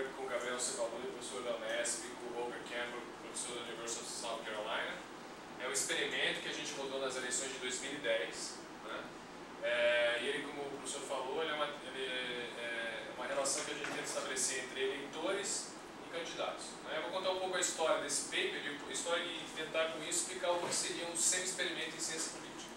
com o Gabriel Ceballos, professor da Unesp, com o Robert Campbell, professor da University of South Carolina. É um experimento que a gente rodou nas eleições de 2010. Né? E ele, como o professor falou, ele é uma relação que a gente tenta estabelecer entre eleitores e candidatos. Né? Eu vou contar um pouco a história desse paper e tentar com isso explicar o que seria um semi-experimento em ciência política.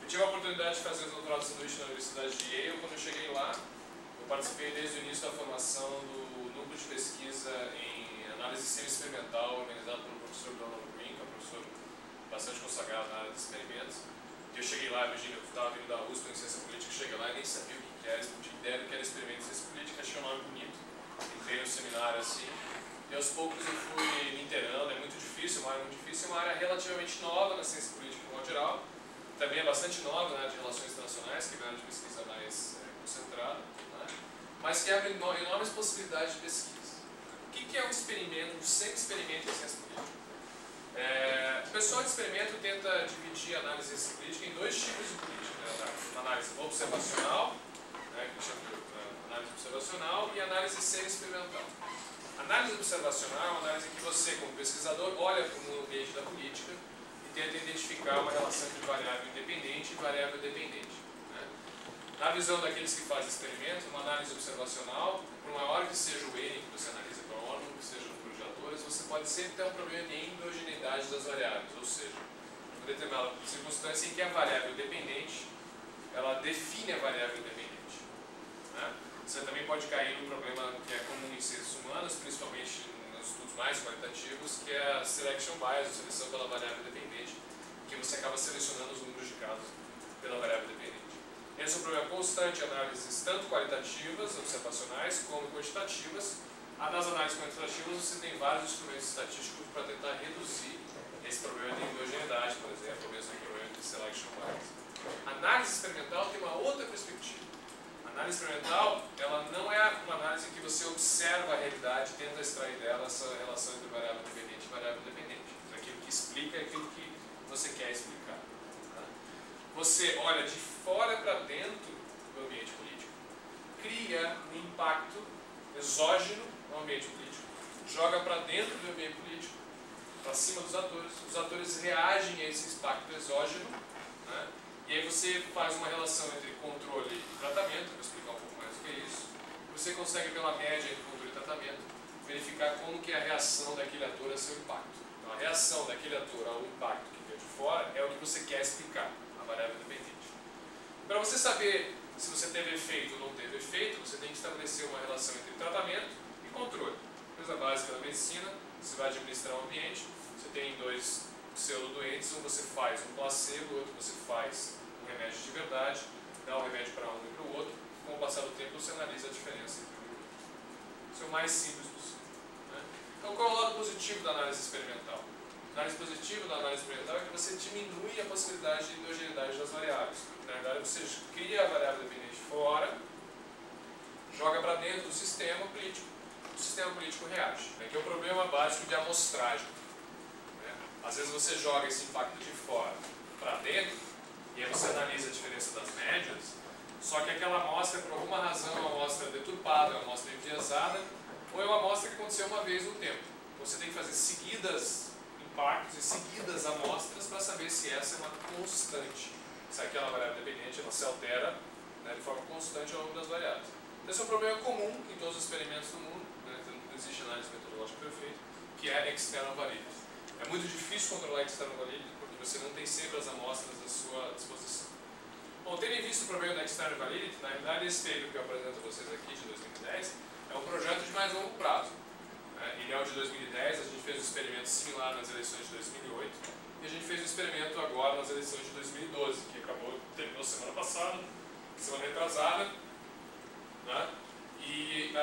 Eu tive a oportunidade de fazer o doutorado de sanduíche na Universidade de Yale. Quando eu cheguei lá, eu participei desde o início da formação do núcleo de pesquisa em análise semi-experimental organizado pelo professor Donald Green, que é um professor bastante consagrado na área de experimentos. E eu cheguei lá, imagina, eu estava vindo da USP em ciência política, cheguei lá e nem sabia o que era, não tinha ideia do que era experimento em ciência política, achei um nome bonito. Entrei no seminário assim, e aos poucos eu fui me inteirando. É muito difícil, uma área muito difícil, uma área relativamente nova na ciência política de modo geral. Também é bastante nova na área de relações internacionais, que é a área de pesquisa mais concentrada, né? Mas que abre enormes possibilidades de pesquisa. O que é um experimento, um semi-experimento em ciência política? O pessoal de experimento tenta dividir a análise de ciência política em dois tipos de política. Né? Análise observacional, né, que chama de análise observacional, e análise semi-experimental. Análise observacional é uma análise em que você, como pesquisador, olha para o ambiente da política e tenta identificar uma relação entre variável independente e variável dependente. Né? Na visão daqueles que fazem experimento, uma análise observacional, por maior que seja o N que você analisa para o órgão, que seja o número de atores, você pode sempre ter um problema de endogeneidade das variáveis, ou seja, uma determinada circunstância em que a variável dependente ela define a variável independente. Né? Você também pode cair num problema que é comum em ciências humanas, principalmente nos estudos mais qualitativos, que é a selection bias, a seleção pela variável dependente, que você acaba selecionando os números de casos pela variável dependente. Esse é um problema constante em análises tanto qualitativas, observacionais, como quantitativas. Nas análises quantitativas você tem vários instrumentos estatísticos para tentar reduzir esse problema de endogeneidade, por exemplo, ou mesmo o problema de selection bias. A análise experimental tem uma outra perspectiva. A análise experimental, ela não é uma análise em que você observa a realidade e tenta extrair dela essa relação entre variável dependente e variável dependente. Aquilo que explica é aquilo que você quer explicar. Tá? Você olha de fora para dentro do ambiente político, cria um impacto exógeno no ambiente político, joga para dentro do ambiente político, para cima dos atores. Os atores reagem a esse impacto exógeno, né? E aí você faz uma relação entre controle e tratamento, vou explicar um pouco mais o que é isso. Você consegue, pela média entre controle e tratamento, verificar como que é a reação daquele ator a seu impacto. Então, a reação daquele ator ao impacto que veio de fora é o que você quer explicar, a variável dependente. Para você saber se você teve efeito ou não teve efeito, você tem que estabelecer uma relação entre tratamento e controle. Coisa básica da medicina, você vai administrar um ambiente, você tem dois pseudo-doentes, um você faz um placebo, o outro você faz um remédio de verdade, dá o remédio para um e para o outro, com o passar do tempo você analisa a diferença entre um e outro. Isso é o mais simples possível. Né? Então, qual é o lado positivo da análise experimental? A análise positiva da análise experimental é que você diminui a possibilidade de endogeneidade das variáveis. Na verdade, você cria a variável dependente fora, joga para dentro do sistema político, o sistema político reage. Que é o problema básico de amostragem. Né? Às vezes você joga esse impacto de fora para dentro, e aí você analisa a diferença das médias, só que aquela amostra, por alguma razão, é uma amostra deturpada, é uma amostra enviesada, ou é uma amostra que aconteceu uma vez no tempo. Então, você tem que fazer seguidas impactos e seguidas amostras para saber se essa é uma constante. Se aquela variável dependente ela se altera, né, de forma constante ao longo das variáveis. Então, esse é um problema comum em todos os experimentos do mundo, né, não existe análise metodológica perfeita, que é external validity. É muito difícil controlar external validity porque você não tem sempre as amostras à sua disposição. Bom, tendo em vista o problema da external validity, na realidade esse paper que eu apresento a vocês aqui, de 2010, é um projeto de mais longo prazo. Ele é o de 2010, a gente fez um experimento similar nas eleições de 2008, e a gente fez um experimento agora nas eleições de 2012, que terminou semana passada, semana retrasada, né? E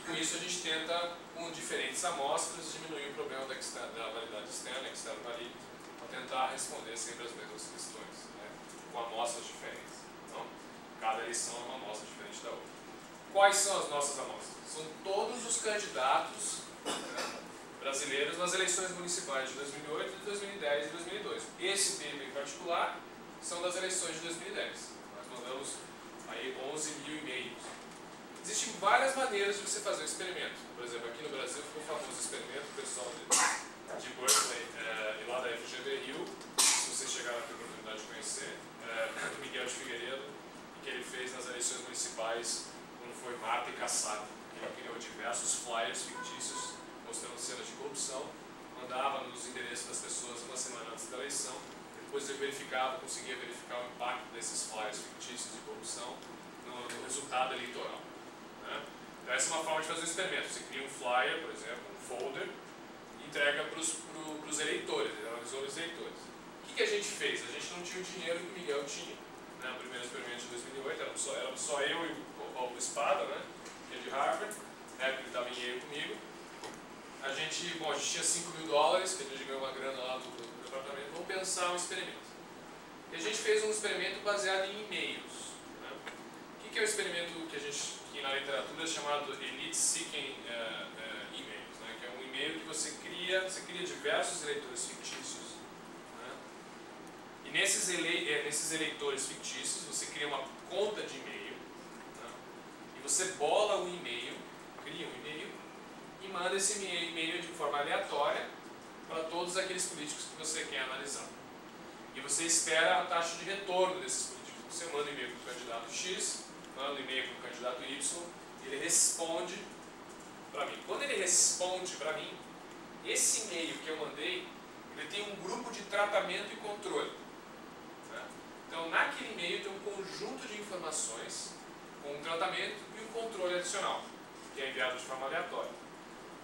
com isso a gente tenta, com diferentes amostras, diminuir o problema da validade externa, externo validity, para tentar responder sempre as mesmas questões, né? Com amostras diferentes. Então, cada eleição é uma amostra diferente da outra. Quais são as nossas amostras? São todos os candidatos, né, brasileiros nas eleições municipais de 2008, de 2010 e 2012. Esse paper em particular são das eleições de 2010. Nós mandamos aí 11 mil e-mails. Existem várias maneiras de você fazer o experimento. Por exemplo, aqui no Brasil ficou famoso o experimento do pessoal de Berkeley e lá da FGV-Rio, se vocês chegaram a ter a oportunidade de conhecer, do Miguel de Figueiredo, que ele fez nas eleições municipais, quando foi Marta e Kassab. Ele criou diversos flyers fictícios mostrando cenas de corrupção, mandava nos endereços das pessoas uma semana antes da eleição, depois ele verificava, conseguia verificar o impacto desses flyers fictícios de corrupção no resultado eleitoral. Né? Então essa é uma forma de fazer o experimento. Você cria um flyer, por exemplo, um folder, e entrega para os eleitores, ele analisou os eleitores. O que a gente fez? A gente não tinha o dinheiro que o Miguel tinha. Né? O primeiro experimento de 2008 era só eu e o Paulo Espada, né? Que é de Harvard, né? Porque ele estava em Yale comigo. A gente tinha $5.000, que a gente ganhou uma grana lá do departamento. Vamos pensar um experimento. E a gente fez um experimento baseado em e-mails. Né? O que é o experimento que na literatura é chamado Elite Seeking E-mails, né? Que é um e-mail que você cria diversos eleitores fictícios. Né? E nesses eleitores fictícios você cria uma conta de e-mail, né? E você bola o e-mail, cria um e-mail e manda esse e-mail de forma aleatória para todos aqueles políticos que você quer analisar. E você espera a taxa de retorno desses políticos. Você manda um e-mail para o candidato X, manda um e-mail para o candidato Y, e ele responde para mim. Quando ele responde para mim, esse e-mail que eu mandei, ele tem um grupo de tratamento e controle. Né? Então, naquele e-mail tem um conjunto de informações com um tratamento e um controle adicional, que é enviado de forma aleatória.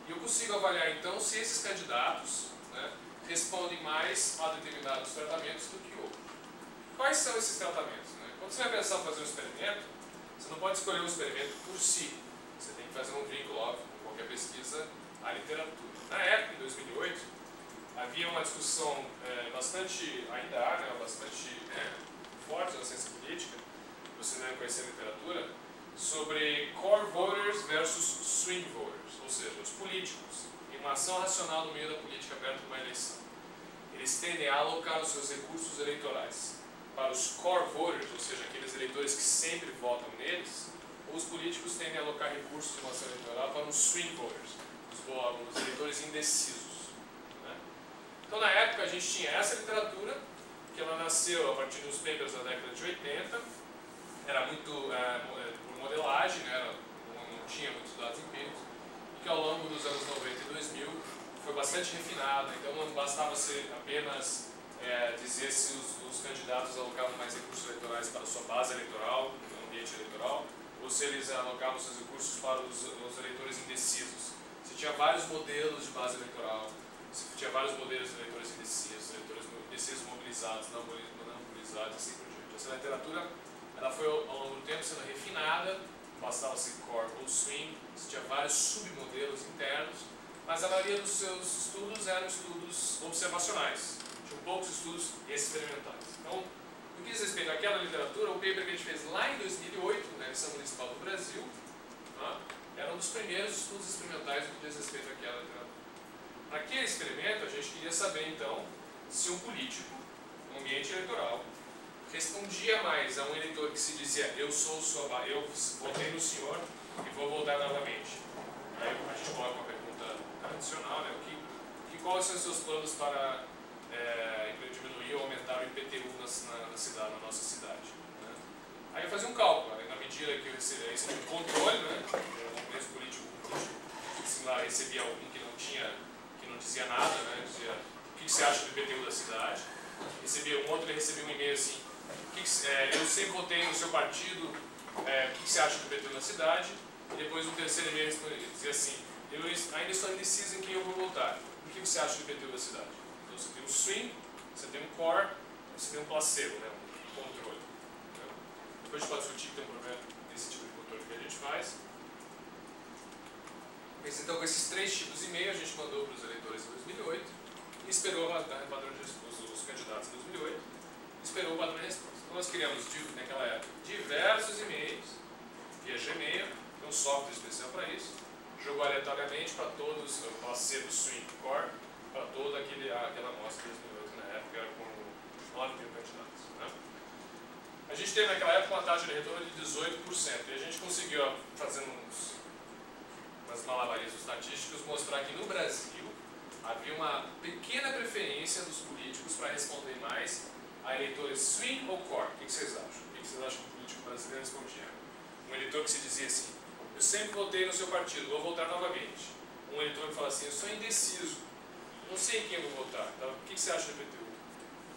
E eu consigo avaliar, então, se esses candidatos, né, respondem mais a determinados tratamentos do que outros. Quais são esses tratamentos? Né? Quando você vai pensar em fazer um experimento, você não pode escolher um experimento por si. Você tem que fazer um vínculo, óbvio, com qualquer pesquisa, à literatura. Na época, em 2008, havia uma discussão bastante, ainda há, né, bastante forte na ciência política, você deve conhecer a literatura, sobre core voters versus swing voters, ou seja, os políticos, em uma ação racional no meio da política perto de uma eleição. Eles tendem a alocar os seus recursos eleitorais para os core voters, ou seja, aqueles eleitores que sempre votam neles, ou os políticos tendem a alocar recursos de uma ação eleitoral para os swing voters, os eleitores indecisos. Né? Então, na época, a gente tinha essa literatura, que ela nasceu a partir dos papers da década de 80, era muito por modelagem, né? Não tinha muitos dados empíricos, e que ao longo dos anos 90 e 2000 foi bastante refinada. Então não bastava ser apenas dizer se os candidatos alocavam mais recursos eleitorais para a sua base eleitoral, no ambiente eleitoral, ou se eles alocavam seus recursos para os eleitores indecisos. Você tinha vários modelos de base eleitoral, você tinha vários modelos de eleitores indecisos mobilizados, não mobilizados, assim por diante. Essa literatura ela foi ao longo do tempo sendo refinada, bastava ser core ou swing, você tinha vários submodelos internos, mas a maioria dos seus estudos eram estudos observacionais, tinham poucos estudos experimentais. Então, no que diz respeito àquela literatura, o paper que a gente fez lá em 2008, na eleição municipal do Brasil, tá, era um dos primeiros estudos experimentais no que diz respeito àquela literatura. Naquele experimento, a gente queria saber, então, se um político, no ambiente eleitoral, respondia mais a um eleitor que se dizia eu votei no senhor e vou votar novamente. Aí a gente coloca uma pergunta tradicional, né? Quais são os seus planos para diminuir ou aumentar o IPTU na nossa cidade? Né? Aí eu fazia um cálculo, né? Na medida que eu recebia um controle, né? Um mesmo político assim, lá recebia algum que não dizia nada, né? Dizia o que você acha do IPTU da cidade. Recebia um outro, ele recebia um e-mail assim, eu sempre votei no seu partido, o que você acha do IPTU da cidade? E depois um terceiro e-mail dizia assim, eu ainda estou indeciso em quem eu vou votar. O que você acha do IPTU da cidade? Então você tem um swing, você tem um core, você tem um placebo, né? Um controle. Né? Depois a gente pode discutir que tem um problema desse tipo de controle que a gente faz. Mas então com esses três tipos de e-mail a gente mandou para os eleitores em 2008 e esperou o padrão de resposta dos candidatos em 2008 e esperou o padrão de resposta. Então nós criamos naquela época diversos e-mails via Gmail, tem um software especial para isso, jogou aleatoriamente para todos, o placebo swing core, para toda aquela amostra de 2008 na época, era com 9.000 candidatos. Né? A gente gente teve naquela época uma taxa de retorno de 18%. E a gente conseguiu, fazendo umas malabarismos estatísticos, mostrar que no Brasil havia uma pequena preferência dos políticos para responder mais a eleitores swing ou core. O que vocês acham? O que vocês acham que o político brasileiro respondia? Um eleitor que se dizia assim: eu sempre votei no seu partido, vou votar novamente. Um eleitor que fala assim: eu sou indeciso, não sei em quem eu vou votar. Então, o que você acha do PTU?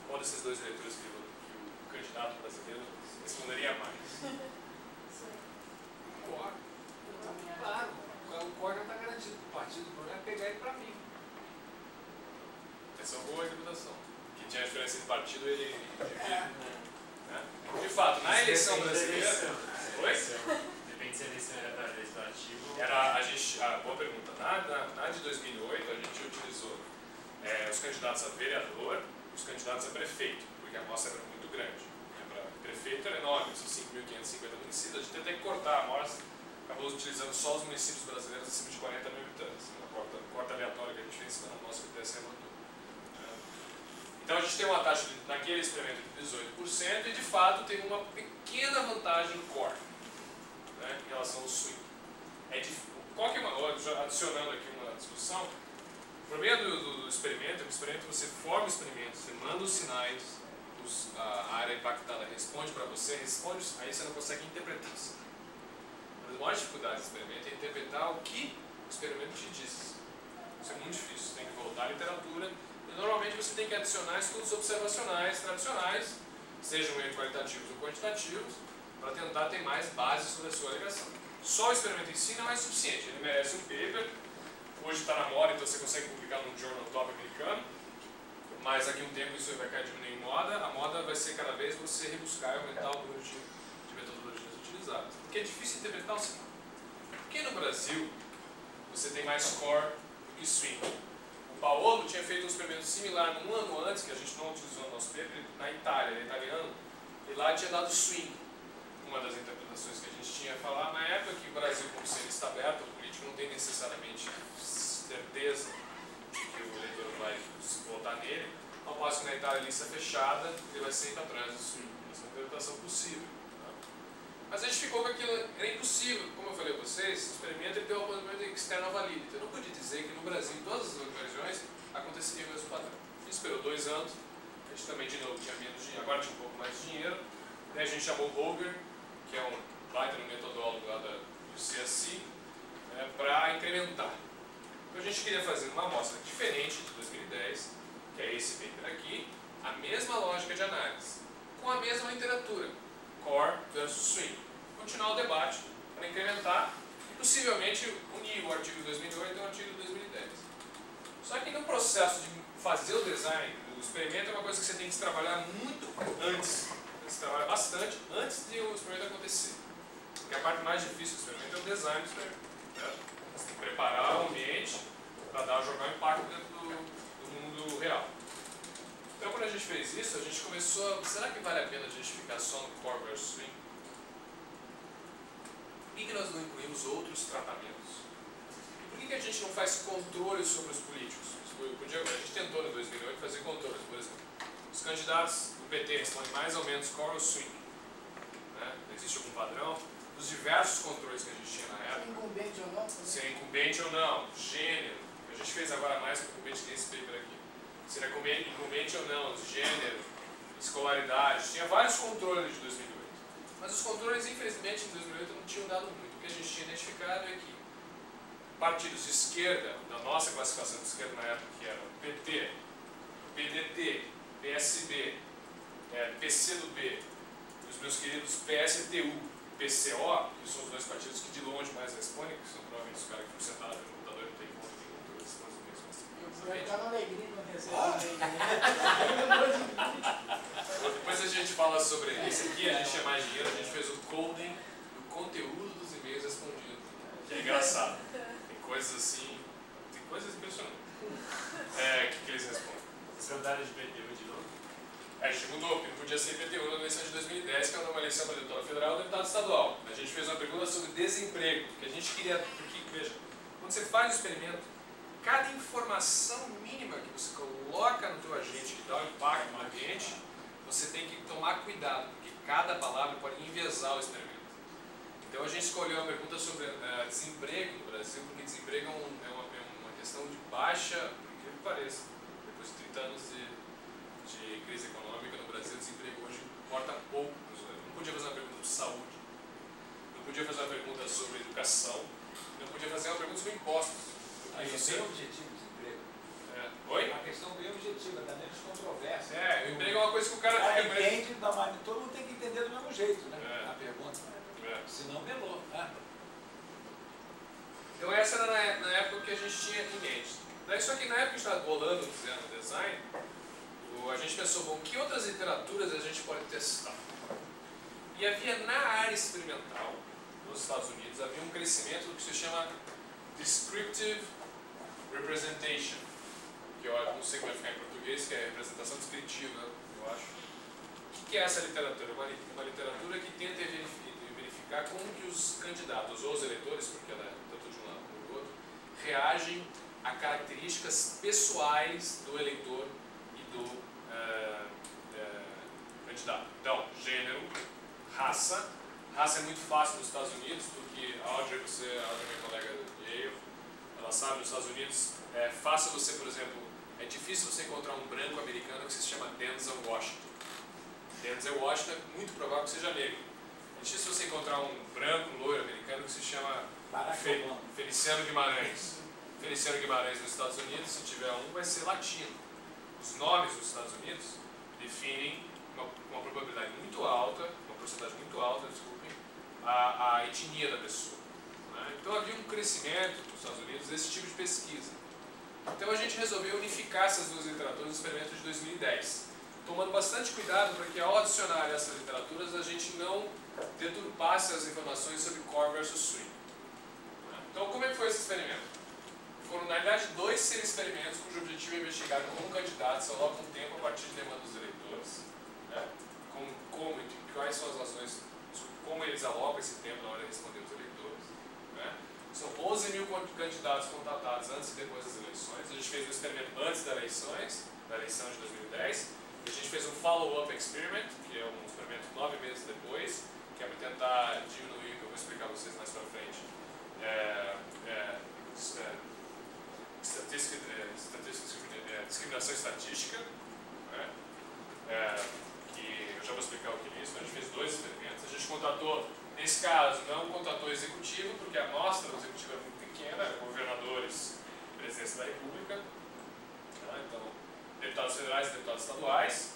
Qual desses dois eleitores que o candidato brasileiro responderia mais? O core. Claro, o core não está garantido para o partido, o problema é pegar ele para mim. Essa é uma boa interpretação. Que tinha a diferença entre partido e indivíduo. De fato, na eleição brasileira. Oi? Depende se a eleição era para legislativo. Boa pergunta. Na de 2008, a gente utilizou os candidatos a vereador e os candidatos a prefeito, porque a amostra era muito grande. Para prefeito era enorme, são 5.550 municípios. A gente teve que cortar a amostra, acabou utilizando só os municípios brasileiros acima de 40 mil habitantes. Uma corta aleatória que a gente fez na amostra que o TSE mandou. Então a gente tem uma taxa naquele experimento de 18% e de fato tem uma pequena vantagem no core, né, em relação ao swing. Qual que é adicionando aqui uma discussão, o problema do experimento é que o experimento, você forma o experimento, você manda os sinais, a área impactada responde para você, responde, aí você não consegue interpretar isso. Uma das maiores dificuldades do experimento é interpretar o que o experimento te diz. Isso é muito difícil, você tem que voltar à literatura. Normalmente você tem que adicionar estudos observacionais tradicionais, sejam eles qualitativos ou quantitativos, para tentar ter mais base sobre a sua alegação. Só o experimento em si não é suficiente, ele merece um paper, hoje está na moda, então você consegue publicar num journal top americano, mas daqui a um tempo isso vai cair diminuir em moda, a moda vai ser cada vez você rebuscar e aumentar o número de metodologias utilizadas. Porque é difícil interpretar o sinal. Porque no Brasil você tem mais core do que swing. O Paolo tinha feito um experimento similar um ano antes, que a gente não utilizou no nosso paper, na Itália, ele é italiano, e lá tinha dado swing. Uma das interpretações que a gente tinha a falar na época que o Brasil, como ser lista aberta, o político não tem necessariamente certeza de que o eleitor vai votar nele, ao passo que na Itália a lista fechada, ele vai sempre atrás do swing. Essa é uma interpretação possível. Mas a gente ficou com aquilo, era impossível, como eu falei a vocês, o experimento ele tem uma possibilidade de external validity. Eu não podia dizer que no Brasil, em todas as ocasiões, aconteceria o mesmo padrão. A gente esperou 2 anos, a gente também de novo tinha menos dinheiro, agora tinha um pouco mais de dinheiro, daí a gente chamou o Holger, que é um baita metodólogo lá do CSI, para incrementar. Então a gente queria fazer uma amostra diferente de 2010, que é esse paper aqui, a mesma lógica de análise, com a mesma literatura. Core versus swing. Continuar o debate para incrementar e possivelmente unir o artigo de 2008 e o artigo de 2010. Só que no processo de fazer o design, o experimento é uma coisa que você tem que trabalhar muito antes. Você trabalha bastante antes de o experimento acontecer. Porque a parte mais difícil do experimento é o design do experimento. Você tem que preparar o ambiente para jogar um impacto dentro do mundo real. Então, quando a gente fez isso, a gente começou a... Será que vale a pena a gente ficar só no core versus swing? Por que nós não incluímos outros tratamentos? E por que a gente não faz controle sobre os políticos? A gente tentou, em 2008, fazer controles. Por exemplo, os candidatos do PT respondem mais ou menos core ou swing. Existe algum padrão? Os diversos controles que a gente tinha na época. Incumbente ou não? Se é incumbente ou não, gênero. A gente fez agora mais com incumbente que esse paper aqui. Se era incumbente ou não, gênero, escolaridade, tinha vários controles de 2008. Mas os controles, infelizmente, em 2008 não tinham dado muito. O que a gente tinha identificado é que partidos de esquerda, da nossa classificação de esquerda na época, que eram PT, PDT, PSB, PCdoB, os meus queridos PSTU, PCO, que são os dois partidos que de longe mais respondem, que são provavelmente os caras que ficam sentados no computador e não tem conta de controle, eles respondem mesmo. Vai ficar na alegria quando recebe Depois a gente fala sobre esse aqui, a gente tinha mais dinheiro, a gente fez o coding do conteúdo dos e-mails respondidos. Que é engraçado. Tem coisas assim, tem coisas impressionantes. Que eles respondem. Vocês perguntaram de PTU de novo? A gente mudou, porque não podia ser PTU na eleição de 2010, que era uma eleição para deputado federal ou deputado estadual. A gente fez uma pergunta sobre desemprego, porque a gente queria... Porque, veja, quando você faz o experimento, cada informação mínima que você coloca no teu agente, que dá um impacto no ambiente, você tem que tomar cuidado, porque cada palavra pode enviesar o experimento. Então a gente escolheu uma pergunta sobre desemprego no Brasil, porque desemprego é uma questão de baixa, por incrível que pareça, depois de 30 anos de crise econômica no Brasil, o desemprego hoje importa pouco para os brasileiros. Não podia fazer uma pergunta de saúde, não podia fazer uma pergunta sobre educação, não podia fazer uma pergunta sobre impostos. Aí é bem objetivo o desemprego. Oi? É uma questão bem objetiva, dá menos controvérsia. O emprego é uma coisa que o cara entende, mas todo mundo tem que entender do mesmo jeito, né? A pergunta. Senão melou. Então essa era na época que a gente tinha em mente. Daí, só que na época que a gente estava bolando o design, a gente pensou, bom, que outras literaturas a gente pode testar? E havia na área experimental, nos Estados Unidos, havia um crescimento do que se chama Descriptive Representation, que eu não sei como vai ficar em português, que é representação descritiva, eu acho. O que é essa literatura? Uma literatura que tenta verificar como que os candidatos, ou os eleitores, porque ela é tanto de um lado como do outro, reagem a características pessoais do eleitor e do candidato. Então, gênero, raça. Raça é muito fácil nos Estados Unidos, porque a Audrey, minha colega de Yale, ela sabe, nos Estados Unidos é fácil você, por exemplo, é difícil você encontrar um branco americano que se chama Denzel Washington. Denzel Washington é muito provável que seja negro. É difícil você encontrar um branco, loiro americano que se chama Feliciano Guimarães. Feliciano Guimarães nos Estados Unidos, se tiver um, vai ser latino. Os nomes dos Estados Unidos definem uma probabilidade muito alta, uma porcentagem muito alta, desculpem, a etnia da pessoa. Né? Então havia um crescimento nos Estados Unidos desse tipo de pesquisa. Então a gente resolveu unificar essas duas literaturas no experimento de 2010, tomando bastante cuidado para que ao adicionar essas literaturas a gente não deturpasse as informações sobre core versus swing. Então como é que foi esse experimento? Foram, na realidade, 2 semi-experimentos cujo objetivo é investigar como candidatos alocam tempo a partir de demanda dos eleitores, né? Quais são as razões, como eles alocam esse tempo na hora de responder os eleitores. Né? São 11 mil candidatos contatados antes e depois das eleições. A gente fez um experimento antes das eleições, da eleição de 2010. A gente fez um follow-up experiment, que é um experimento 9 meses depois, que é para tentar diminuir, que eu vou explicar para vocês mais para frente, discriminação estatística, né? Que eu já vou explicar o que é isso. A gente fez 2 experimentos. A gente contratou, nesse caso, não contratou executivo, porque a amostra do executivo era muito pequena, eram governadores, presidência da República, né? Então, deputados federais e deputados estaduais.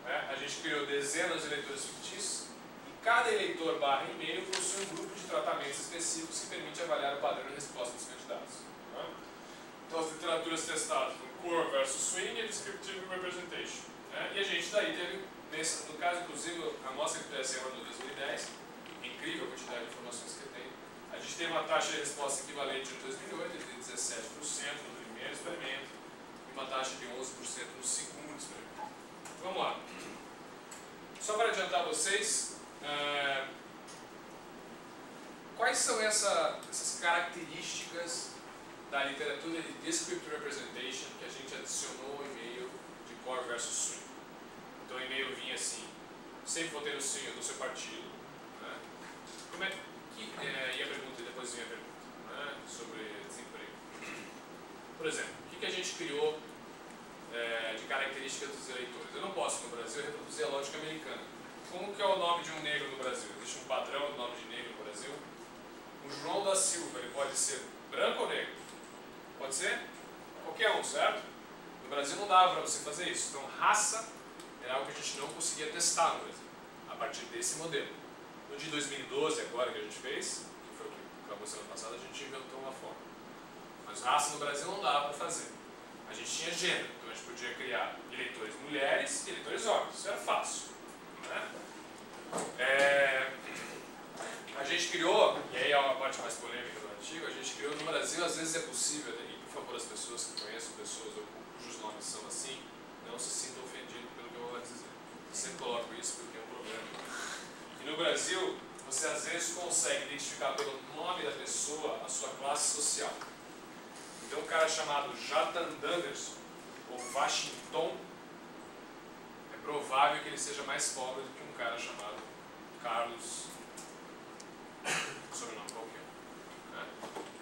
Né? A gente criou dezenas de eleitores fictícios e cada eleitor / e-mail possui um grupo de tratamentos específicos que permite avaliar o padrão de resposta dos candidatos. Né? Então, as literaturas testadas foram Core versus Swing e Descriptive Representation. Né? E a gente daí teve, no caso, inclusive, a amostra que tivesse agora no 2010, incrível a quantidade de informações que tem. A gente tem uma taxa de resposta equivalente em 2008 de 17% no primeiro experimento e uma taxa de 11% no segundo experimento. Vamos lá. Só para adiantar vocês, quais são essas características da literatura de Descriptive Representation que a gente adicionou ao e-mail de Core versus Swing? Então o e-mail vinha assim: sempre votei no Swing do seu partido. Né? Como é que, e a pergunta, e depois vinha a pergunta, né? Sobre desemprego. Por exemplo, o que a gente criou de características dos eleitores? Eu não posso no Brasil reproduzir a lógica americana. Como que é o nome de um negro no Brasil? Existe um padrão do nome de negro no Brasil? O João da Silva, ele pode ser branco ou negro? Pode ser? Qualquer um, certo? No Brasil não dava para você fazer isso. Então, raça era algo que a gente não conseguia testar no Brasil, a partir desse modelo. No de 2012, agora que a gente fez, que foi o que acabou sendo passado, a gente inventou uma forma. Mas raça no Brasil não dava para fazer. A gente tinha gênero, então a gente podia criar eleitores mulheres e eleitores homens. Isso era fácil. Né? A gente criou, e aí é uma parte mais polêmica do artigo, a gente criou no Brasil, às vezes é possível, e por favor as pessoas que conhecem pessoas ou cujos nomes são assim, não se sintam ofendidos pelo que eu vou dizer. Eu sempre coloco isso porque é um problema. E no Brasil, você às vezes consegue identificar pelo nome da pessoa a sua classe social. Então um cara chamado Jatan Danderson, ou Washington, é provável que ele seja mais pobre do que um cara chamado Carlos, sobrenome qualquer. Né?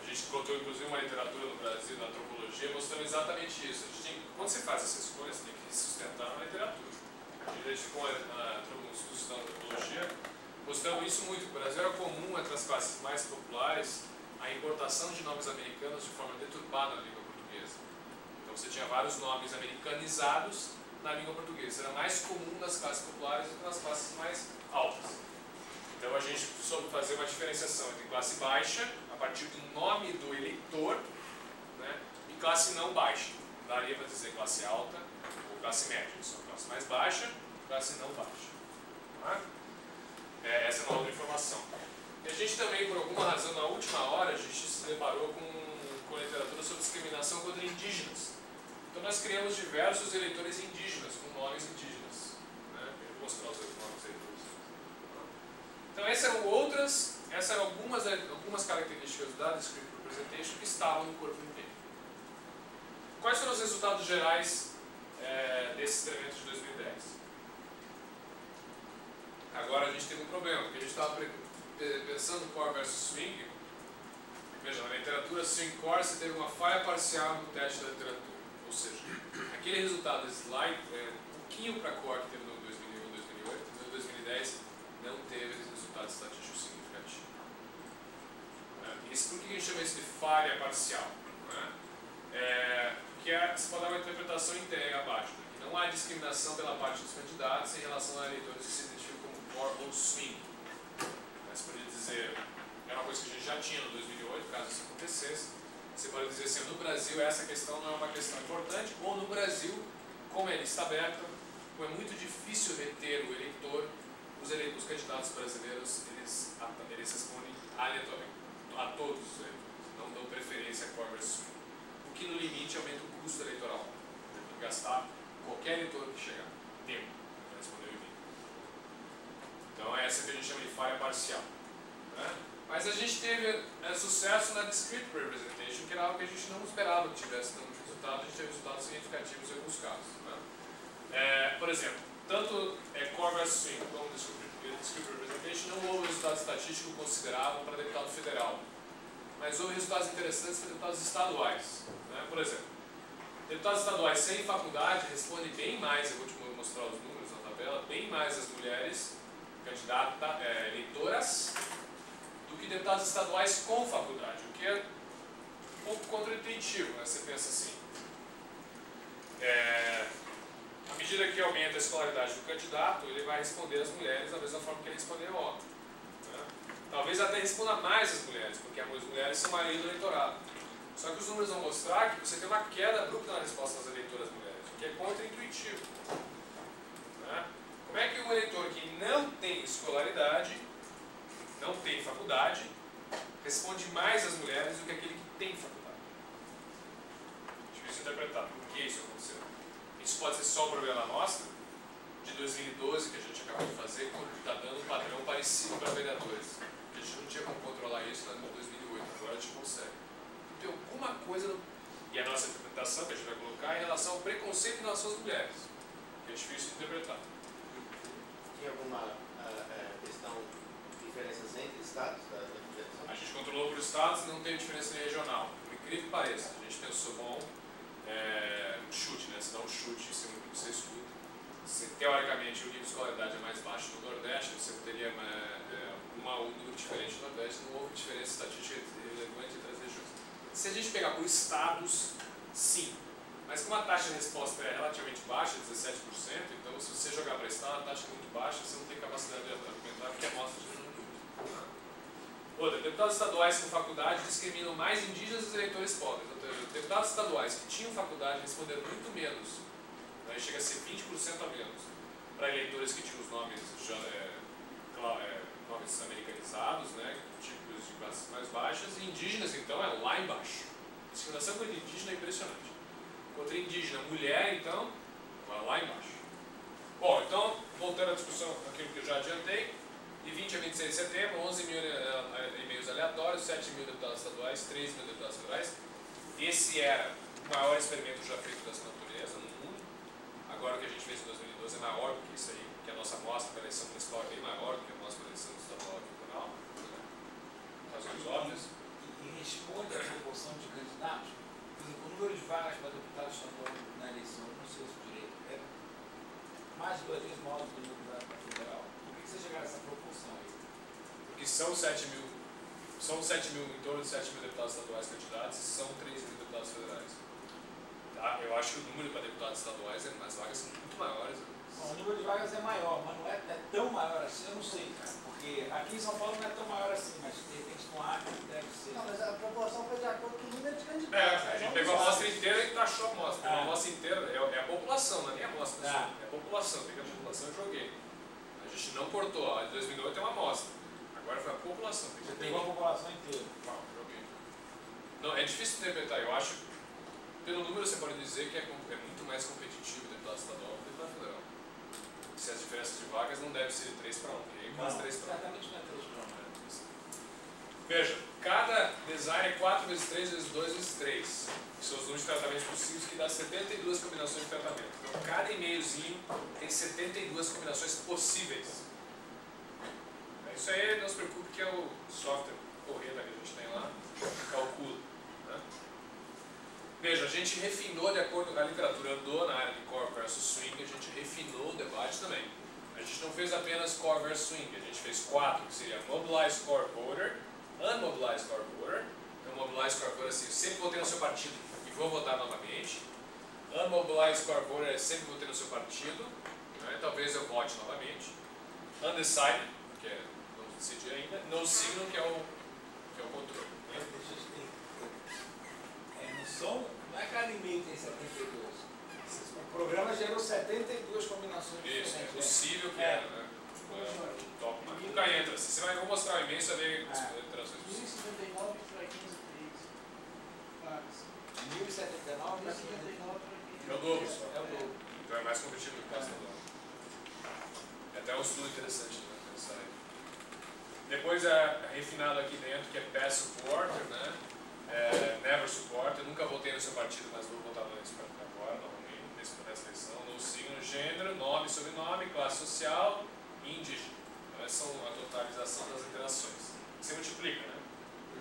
A gente encontrou inclusive uma literatura no Brasil, na antropologia, mostrando exatamente isso. Quando você faz essa escolha, você tem que se sustentar na literatura. A gente identificou um estudo da antropologia mostrando isso muito. No Brasil era comum entre as classes mais populares a importação de nomes americanos de forma deturpada na língua portuguesa. Então você tinha vários nomes americanizados na língua portuguesa. Era mais comum nas classes populares do que nas classes mais altas. Então a gente soube fazer uma diferenciação entre classe baixa, a partir do nome do eleitor, né, e classe não baixa. Daria para dizer classe alta ou classe média. Isso é classe mais baixa, classe não baixa. Tá? Essa é uma outra informação. E a gente também, por alguma razão, na última hora, a gente se deparou com literatura sobre discriminação contra indígenas. Então nós criamos diversos eleitores indígenas, com nomes indígenas. Né? Eu vou mostrar os nomes eleitores. Então essas eram algumas características da Descriptive Representation que estavam no corpo inteiro. Quais foram os resultados gerais desse experimento de 2010? Agora a gente teve um problema, porque a gente estava pensando core versus swing. Veja, na literatura swing core você teve uma falha parcial no teste da literatura. Ou seja, aquele resultado slide um pouquinho para core que teve no 2001 2008, no 2010 não teve resultado estatístico significativo. Isso, por que a gente chama isso de falha parcial? Porque você pode dar uma interpretação inteira abaixo. Que não há discriminação pela parte dos candidatos em relação a eleitores que se identificam como core ou swing. Mas poderia dizer, era uma coisa que a gente já tinha no 2008, caso isso acontecesse. Você pode dizer assim, no Brasil essa questão não é uma questão importante, ou no Brasil, como é lista aberta, como é muito difícil reter o eleitor, os candidatos brasileiros, eles respondem aleatoriamente a todos os eleitores, não dão preferência a core versus swing. O que no limite aumenta o custo eleitoral. Tem que gastar qualquer eleitor que chegar. Tempo para responder o e-mail. Então é essa que a gente chama de falha parcial. Né? Mas a gente teve sucesso na Descriptive Representation, que era algo que a gente não esperava que tivesse tanto resultado. A gente teve resultados significativos em alguns casos. Né? Por exemplo, tanto core versus swing como Descriptive Representation não houve resultado estatístico considerável para deputado federal. Mas houve resultados interessantes para deputados estaduais. Né? Por exemplo, deputados estaduais sem faculdade respondem bem mais, eu vou te mostrar os números na tabela, bem mais as mulheres eleitoras do que deputados estaduais com faculdade, o que é um pouco contraintuitivo, né? Você pensa assim, à medida que aumenta a escolaridade do candidato, ele vai responder às mulheres da mesma forma que ele respondeu ao homem. Né? Talvez até responda mais às mulheres, porque as mulheres são a maioria do eleitorado. Só que os números vão mostrar que você tem uma queda abrupta na resposta das eleitoras mulheres, o que é contraintuitivo. Né? Como é que um eleitor que não tem escolaridade, não tem faculdade, responde mais às mulheres do que aquele que tem faculdade? Difícil interpretar por que isso aconteceu. Isso pode ser só um problema nosso, de 2012, que a gente acabou de fazer, que está dando um padrão parecido para vereadores. A gente não tinha como controlar isso em 2008, agora a gente consegue. Tem alguma coisa, e a nossa interpretação que a gente vai colocar é em relação ao preconceito em relação às mulheres, que é difícil de interpretar. Tinha alguma questão, diferenças entre estados da federação? A gente controlou por estados e não teve diferença regional. Por incrível que pareça, a gente pensou, bom, um chute, né? Você dá um chute, isso é muito que você escuta. Se, teoricamente, o nível de escolaridade é mais baixo no Nordeste, você teria um número diferente no Nordeste, não houve diferença estatística relevante entre as regiões. Se a gente pegar por estados, sim. Mas como a taxa de resposta é relativamente baixa, 17%, então se você jogar para estado, a taxa é muito baixa, você não tem capacidade de argumentar, porque a amostra de números. Outra, deputados estaduais com faculdade discriminam mais indígenas dos eleitores pobres. Deputados estaduais que tinham faculdade responderam muito menos, né, chega a ser 20% a menos, para eleitores que tinham os nomes nomes americanizados, né, tipos de classes mais baixas, e indígenas, então, é lá embaixo. A discriminação contra indígena é impressionante. Contra indígena, mulher, então, vai lá embaixo. Bom, então, voltando à discussão, aquilo que eu já adiantei, de 20 a 26 de setembro, 11 mil e-mails aleatórios, 7 mil deputados estaduais, 3 mil deputados federais. Esse era o maior experimento já feito dessa natureza no mundo. Agora o que a gente fez em 2012 é maior do que isso aí, que a nossa amostra para a eleição municipal é bem maior do que a amostra para a eleição são 7 mil, em torno de 7 mil deputados estaduais candidatos e são 3 mil deputados federais. Tá? Eu acho que o número para deputados estaduais, as vagas são muito maiores. Bom, o número de vagas é maior, mas não é tão maior assim, eu não sei, cara. Porque aqui em São Paulo não é tão maior assim, mas de repente no Acre deve ser. Não, mas a proporção foi de acordo com o número de candidatos. A gente pegou a amostra inteira e taxou a amostra. A amostra inteira é a população, não é nem a amostra. É a população, peguei a população e joguei. A gente não cortou, a de 2008 é uma amostra. Agora foi a população. Você pegou a população inteira. Não, joguei. Não, é difícil interpretar. Eu acho, pelo número você pode dizer que é muito mais competitivo o deputado estadual do que o deputado federal. Se as diferenças de vagas não devem ser de 3 para 1, porque é quase 3 para 1. Exatamente não é 3 para 1. Veja, cada design é 4 vezes 3 vezes 2 vezes 3. Que são os números de tratamentos possíveis, que dá 72 combinações de tratamento. Então, cada e-mailzinho tem 72 combinações possíveis. Isso aí não se preocupe que é o software correta que a gente tem lá, que calcula. Né? Veja, a gente refinou de acordo com a literatura, andou na área de core versus swing, a gente refinou o debate também. A gente não fez apenas core versus swing, a gente fez 4, que seria mobilize core voter, unmobilize core voter. Então, mobilize core voter é assim, eu sempre votei no seu partido e vou votar novamente. Unmobilize core voter é sempre votei no seu partido, né? Talvez eu vote novamente. Undecided, que é não decidi ainda. No signal, que é o controle. Né? Deixa eu te no som, não é cada e-mail tem 72. O programa gerou 72 combinações diferentes. Isso, é possível que era, né? Top. Mas nunca entra. Se você vai, vou mostrar o e-mail, você vai ver as interações possíveis. 1059 para 503 vagas. 1079 Para 59 para 503. É o dobro só. É o dobro. Então é mais competitivo do que o estadual. É até um estudo interessante, né? Pensar aí. Depois é refinado aqui dentro, que é Pass Supporter, né? Never Supporter. Eu nunca votei no seu partido, mas vou votar nesse partido agora, novamente, nessa eleição. No signo, gênero, nome, sobrenome, classe social e indígena. Então, essas são a totalização das interações. Você multiplica, né?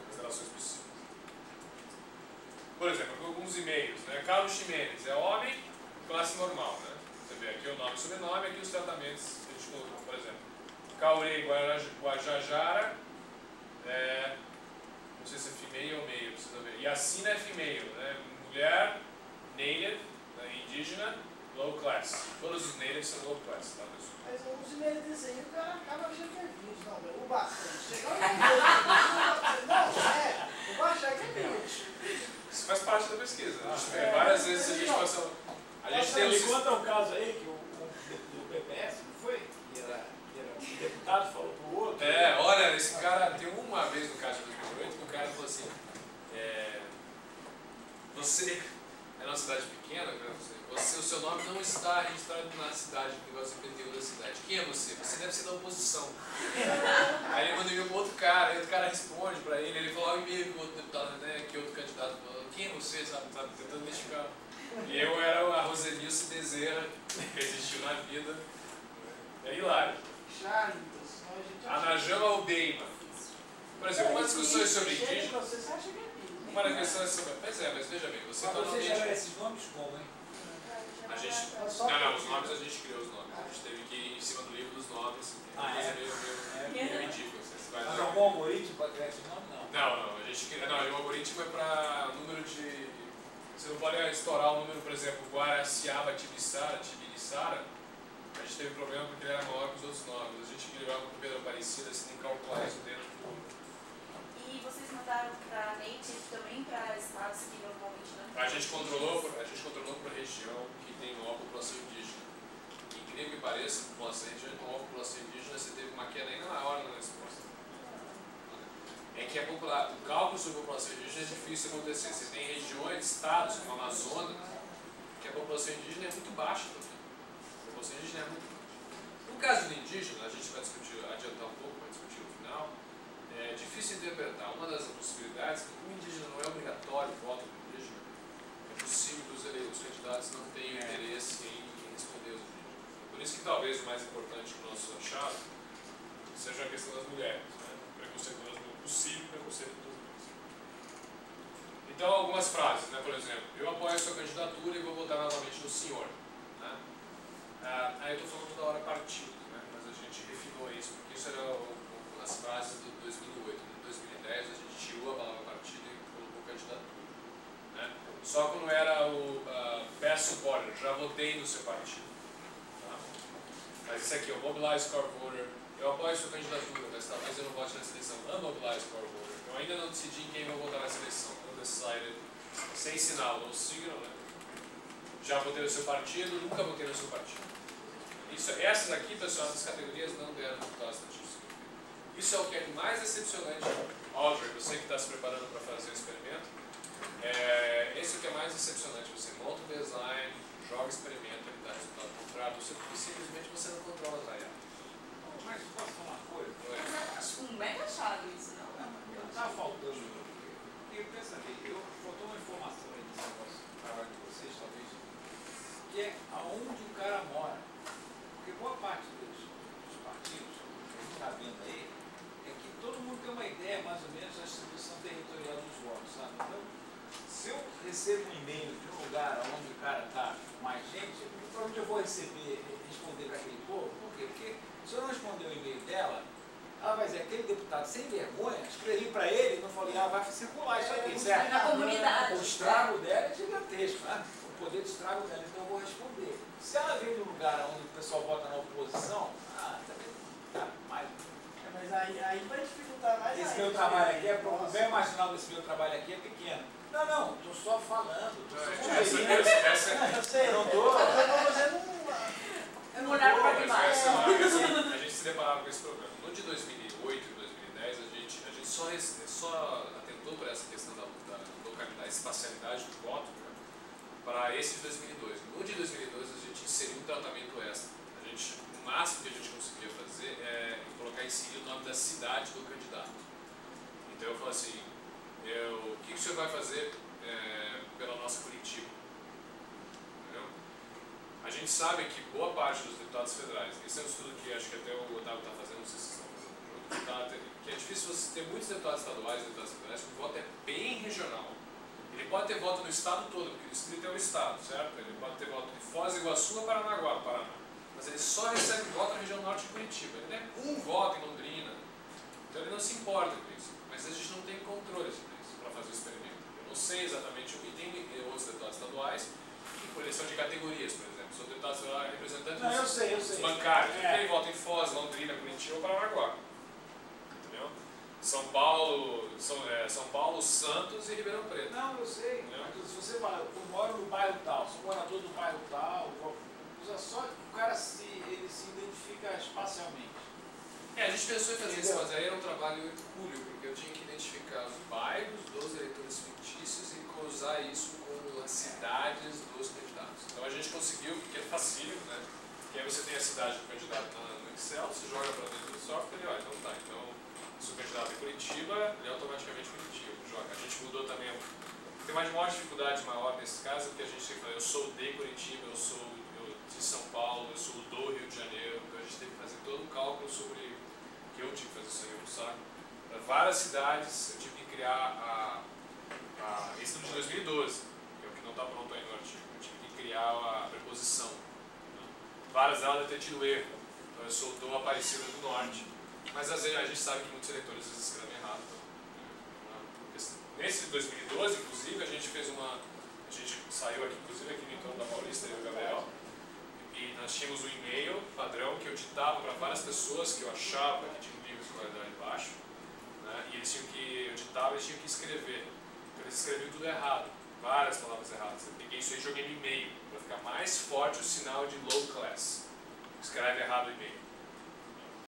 As interações possíveis. Por exemplo, alguns e-mails, né? Carlos Ximenes é homem, classe normal, né? Você vê aqui o nome e sobrenome, aqui os tratamentos que a gente colocou, por exemplo. Caurei Guajajara, não sei se é female ou male, precisa ver. Yacina é female, né? Mulher, native, né? Indígena, low class. Todos os natives são low class, tá, pessoal? Mas os e-mails desse aí, o cara acaba achando que é vídeo, não, meu. O bastante. Chegar o e-mail. Não, o baixar que é vídeo. Isso faz parte da pesquisa. A gente vê várias vezes a gente passa. A gente tem Me conta um caso aí que do PPS, não foi? Que era um deputado falou pro outro. Olha, esse cara, tem uma vez no caso de 2008 que o cara falou assim, você é uma cidade pequena, o seu nome não está registrado na cidade, no negócio do IPTU da cidade. Quem é você? Você deve ser da oposição. Aí ele mandou e-mail para outro cara, aí outro cara responde para ele, ele falou o e-mail que o outro deputado, né, que outro candidato falou, quem é você, sabe tentando identificar. E eu era a Rosenilce Bezerra, que existiu na vida. É hilário. A Najama Aldeima. Por exemplo, uma discussão sobre indígena. Você acha que é vídeo. Uma questão é sobre. Pois é, mas veja bem, você Mas está no você ambiente. gera esses nomes como, hein? A gente. Não, os nomes a gente criou os nomes. A gente teve que ir em cima do livro dos nomes. Meio ridículo. Você vai Mas dar- algum algoritmo para criar esse nome? Não. Não, a gente queria. Não, o algoritmo é para número de. Você não pode estourar o número, por exemplo, Guaraciaba Tibiriçara. A gente teve problema porque ele era maior que os outros nomes. A gente queria com o Pedro Aparecida, você tem que calcular isso dentro do. E vocês mandaram para native também, para estados que normalmente não A gente controlou por região que tem maior população indígena. Incrível que pareça, a população indígena com maior população indígena, você teve uma queda ainda maior na resposta. É que o cálculo sobre a população indígena é difícil de acontecer. Você tem regiões, estados, como a Amazonas, que a população indígena é muito baixa também. A população indígena é muito baixa. No caso do indígena, a gente vai discutir, adiantar um pouco, vai discutir no final, é difícil interpretar. Uma das possibilidades é que o indígena não é obrigatório o voto do indígena. É possível que os candidatos não tenham interesse em responder os indígenas. Por isso que talvez o mais importante do nosso achado seja a questão das mulheres. Né? Preconceito das mulheres. Possível preconceito das mulheres. Então, algumas frases, né? Por exemplo, eu apoio a sua candidatura e vou votar novamente no senhor. Né? Aí eu estou falando toda hora partido, né? Mas a gente refinou isso, porque isso era as frases do já votei no seu partido. Tá? Mas isso aqui, o Mobilize Core Voter, eu apoio sua candidatura, mas talvez eu não vote nessa eleição. Unmobilize Core Voter, eu ainda não decidi em quem vou votar nessa eleição. Undecided, sem sinal, no signal, né? Já votei no seu partido, nunca votei no seu partido. Essas aqui, pessoal, essas categorias não deram resultado estatístico. Isso é o que é mais decepcionante. Audrey, você que está se preparando para fazer o experimento, esse é o que é mais decepcionante. Você monta o design, joga o experimento, ele dá resultado contrário, e simplesmente você não controla a IA. Mas posso falar uma coisa? Mas eu acho um mega achado isso, não? Não está faltando. Porque, pensa bem, faltou uma informação aí nesse negócio do trabalho de vocês, talvez, que é aonde o cara mora. Porque boa parte dos partidos, que a gente está vendo aí, é que todo mundo tem uma ideia mais ou menos da distribuição territorial dos votos, sabe? Então, se eu recebo um e-mail de um lugar onde o cara está mais gente, provavelmente eu vou responder para aquele povo. Por quê? Porque se eu não responder o e-mail dela, ela vai dizer, aquele deputado sem vergonha, escrevi para ele e não falei, vai circular isso aqui, certo? Na comunidade. O estrago dela é gigantesco, né? O poder de estrago dela, então eu vou responder. Se ela vem de um lugar onde o pessoal vota na oposição, também tá mais. Mas aí vai dificultar mais Esse ainda. meu trabalho aqui, o bem marginal desse meu trabalho aqui é pequeno. Não, estou só falando. Eu sei, não tô. Eu estou fazendo Um olhar pragmático. A gente se deparava com esse problema. No de 2008 e 2010, a gente só atentou por essa questão da localidade, espacialidade do voto, né, para esse de 2002. No de 2002, a gente inseriu um tratamento extra. O máximo que a gente conseguia fazer é colocar em seguida o nome da cidade do candidato. Então eu falo assim, o que o senhor vai fazer pela nossa Curitiba? Entendeu? A gente sabe que boa parte dos deputados federais, esse é um estudo que acho que até o Otávio está fazendo, não sei se vocês estão fazendo junto, que é difícil você ter muitos deputados estaduais e deputados federais que o voto é bem regional. Ele pode ter voto no estado todo, porque o distrito é o estado, certo? Ele pode ter voto de Foz do Iguaçu a Paranaguá, Paraná. Mas ele só recebe voto na região norte de Curitiba. Ele tem um voto em Londrina. Então ele não se importa com isso. Mas a gente não tem controle sobre isso para fazer o experimento. Eu não sei exatamente o que tem outros deputados estaduais, que por eleição de categorias, por exemplo. Sou deputado estadual representante dos bancários. Ele tem voto em Foz, Londrina, Curitiba ou Paranaguá. Entendeu? São Paulo, Santos e Ribeirão Preto. Não, eu sei. Mas se você fala, eu moro no bairro tal, sou morador do bairro tal, usa só o cara ele se identifica espacialmente. A gente pensou em fazer isso, mas aí era um trabalho hercúleo, porque eu tinha que identificar os bairros dos eleitores fictícios e cruzar isso com as cidades dos candidatos. Então a gente conseguiu, porque é facílimo, né? Que aí você tem a cidade do candidato no Excel, você joga para dentro do software e olha, então tá. Então, se o candidato é Curitiba, ele é automaticamente Curitiba. Joga. A gente mudou também. Tem uma maior dificuldade maior nesse caso, porque a gente tem que falar, eu sou de Curitiba, eu sou de São Paulo, eu sou do Rio de Janeiro, então a gente teve que fazer todo um cálculo sobre que eu tive que fazer isso aí, um saco. Para várias cidades eu tive que criar esse de 2012, que é o que não está pronto aí no artigo. Eu tive que criar a preposição. Né? Várias delas devem ter tido erro. Então eu sou do Aparecida do Norte. Mas às vezes a gente sabe que muitos eleitores às vezes escrevem errado. Então, nesse de 2012, inclusive, a gente saiu aqui, inclusive aqui no entorno da Paulista, eu e o Gabriel. E nós tínhamos um e-mail padrão que eu ditava para várias pessoas que eu achava que tinham nível de escolaridade baixo, né? E eu ditava e eles tinham que escrever. Então eles escreviam tudo errado, várias palavras erradas. Eu peguei isso e joguei no e-mail, para ficar mais forte o sinal de low class. Escreve errado o e-mail.